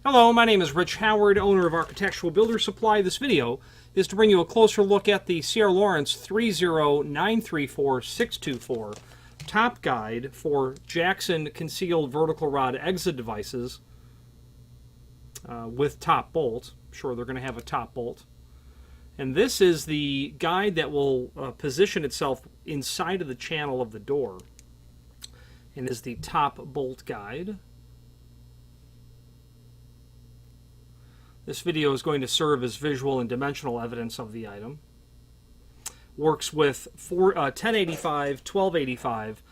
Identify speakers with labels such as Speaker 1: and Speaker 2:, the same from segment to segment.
Speaker 1: Hello, my name is Rich Howard, owner of Architectural Builder Supply. This video is to bring you a closer look at the C.R. Lawrence 30934-624 top guide for Jackson concealed vertical rod exit devices with top bolt. Sure, they're going to have a top bolt. And this is the guide that will position itself inside of the channel of the door and is the top bolt guide. This video is going to serve as visual and dimensional evidence of the item. Works with 1085, 1285,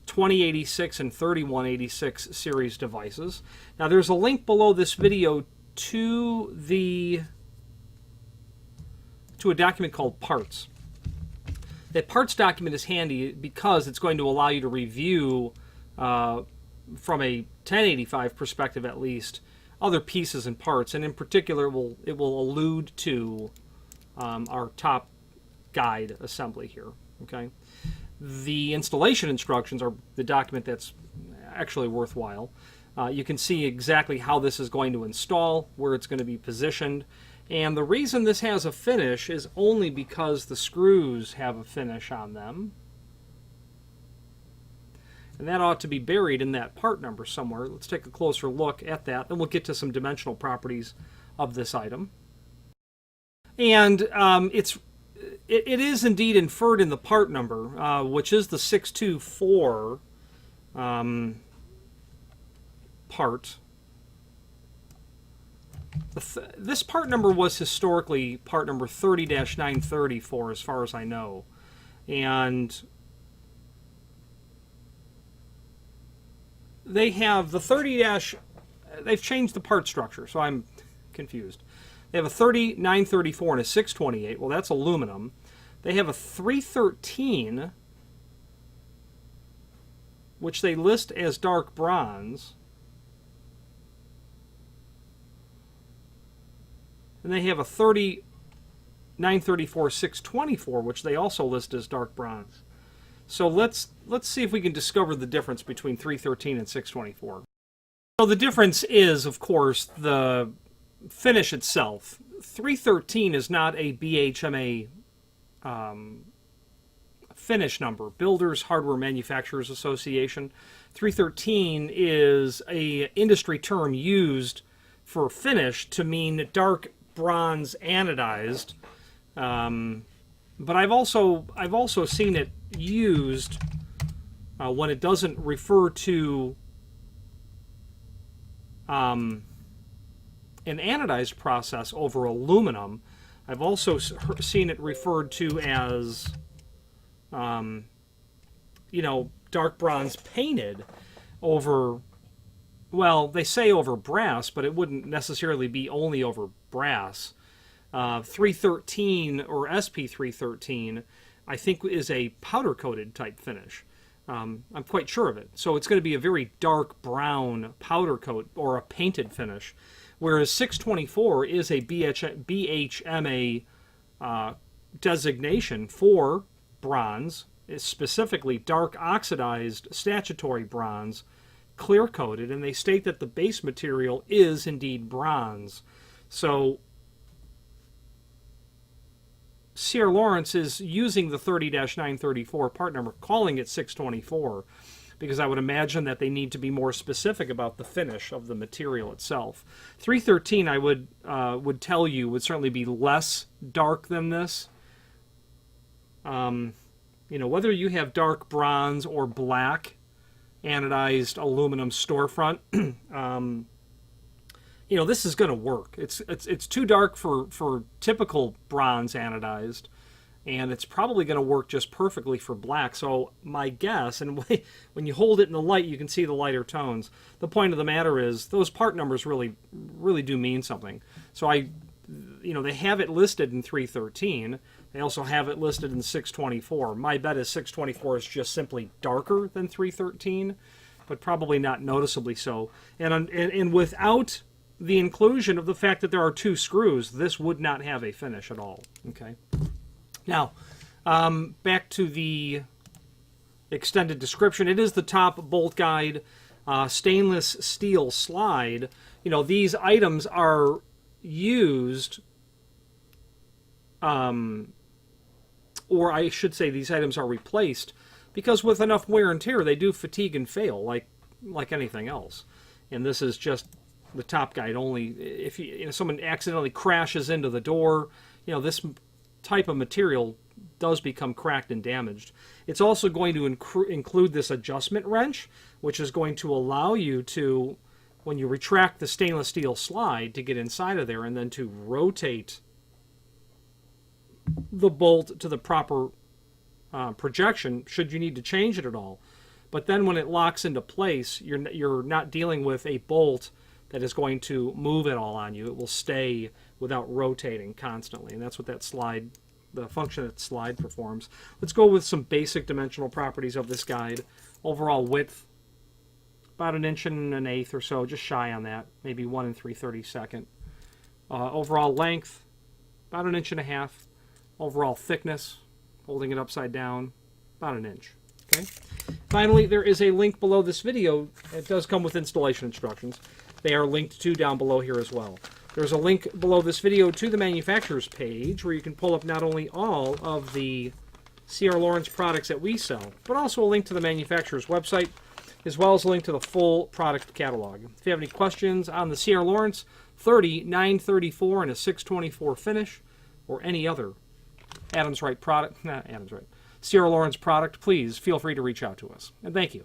Speaker 1: 2086, and 3186 series devices. Now there's a link below this video to a document called Parts. That Parts document is handy because it's going to allow you to review, from a 1085 perspective at least, other pieces and parts, and in particular it will allude to our top guide assembly here. Okay, the installation instructions are the document that's actually worthwhile. You can see exactly how this is going to install, where it's going to be positioned, and the reason this has a finish is only because the screws have a finish on them. And that ought to be buried in that part number somewhere. Let's take a closer look at that. Then we'll get to some dimensional properties of this item. And it is indeed inferred in the part number, which is the 624 part. This part number was historically part number 30-934, as far as I know. And they have the 30-, they've changed the part structure, so I'm confused. They have a 30-934 and a 628. Well, that's aluminum. They have a 313, which they list as dark bronze. And they have a 30-934-624, which they also list as dark bronze. So let's see if we can discover the difference between 313 and 624. So the difference is, of course, the finish itself. 313 is not a BHMA finish number, Builders Hardware Manufacturers Association. 313 is a industry term used for finish to mean dark bronze anodized. But I've also seen it used when it doesn't refer to an anodized process over aluminum. I've also seen it referred to as, you know, dark bronze painted over, well, they say over brass, but it wouldn't necessarily be only over brass. 313 or SP313, I think, is a powder-coated type finish. I'm quite sure of it. So it's going to be a very dark brown powder coat or a painted finish, whereas 624 is a BHMA designation for bronze, specifically dark oxidized statutory bronze, clear-coated, and they state that the base material is indeed bronze. So C.R. Lawrence is using the 30-934 part number, calling it 624, because I would imagine that they need to be more specific about the finish of the material itself. 313, I would tell you, would certainly be less dark than this. You know, whether you have dark bronze or black anodized aluminum storefront, you know, this is going to work. It's too dark for typical bronze anodized, and it's probably going to work just perfectly for black. So my guess, and when you hold it in the light, you can see the lighter tones. The point of the matter is those part numbers really do mean something. So you know, they have it listed in 313. They also have it listed in 624. My bet is 624 is just simply darker than 313, but probably not noticeably so. And without the inclusion of the fact that there are two screws, this would not have a finish at all. Okay. Now, back to the extended description. It is the top bolt guide, stainless steel slide. these items are used, or I should say these items are replaced, because with enough wear and tear, they do fatigue and fail like anything else. And this is just the top guide only. If someone accidentally crashes into the door, this type of material does become cracked and damaged. It's also going to include this adjustment wrench, which is going to allow you to, when you retract the stainless steel slide, to get inside of there and then to rotate the bolt to the proper projection should you need to change it at all. But then when it locks into place, you're not dealing with a bolt that is going to move at all on you. It will stay without rotating constantly, and that's what that slide, the function that slide performs. Let's go with some basic dimensional properties of this guide. Overall width, about 1 1/8 or so, just shy on that, maybe 1 3/32. Overall length, about 1.5 inches. Overall thickness, holding it upside down, about 1 inch. Okay. Finally, there is a link below this video. It does come with installation instructions. They are linked to down below here as well. There's a link below this video to the manufacturer's page where you can pull up not only all of the C.R. Lawrence products that we sell, but also a link to the manufacturer's website, as well as a link to the full product catalog. If you have any questions on the C.R. Lawrence 30, 934, and a 624 finish, or any other C.R. Lawrence product, please feel free to reach out to us. And thank you.